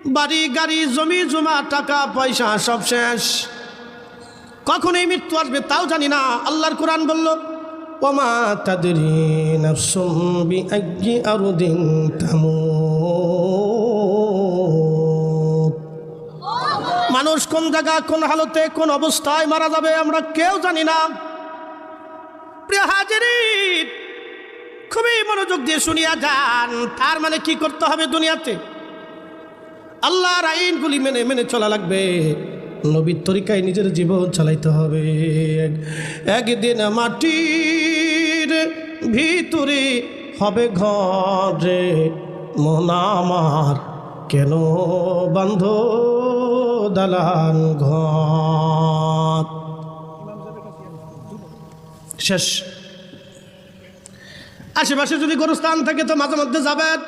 বাড়ি গাড়ি জমি জমা টাকা পয়সা সব শেষ। কখন এই মৃত্যু আসবে তাও জানি না। আল্লাহর কোরআন বলল, ওমা তাদরি নাফসুম বিআইয়ি আরদিন তামুত। মানুষ কোন জায়গা, কোন হালতে, কোন অবস্থায় মারা যাবে আমরা কেউ জানি না। প্রিয় হাজিরিন, খুবই মনোযোগ দিয়ে শুনিয়া যান। তার মানে কি করতে হবে দুনিয়াতে? আল্লাহর আইনগুলি মেনে মেনে চলা লাগবে। নবীর তরিকায় নিজের জীবন চালাইতে হবে। একদিন মাটির ভিতরে হবে ঘরে, মন আমার কেন বান্ধ দালান ঘর। শেষ। আশেপাশে যদি গোরস্থান থাকে তো মাঝে মধ্যে যাবেন।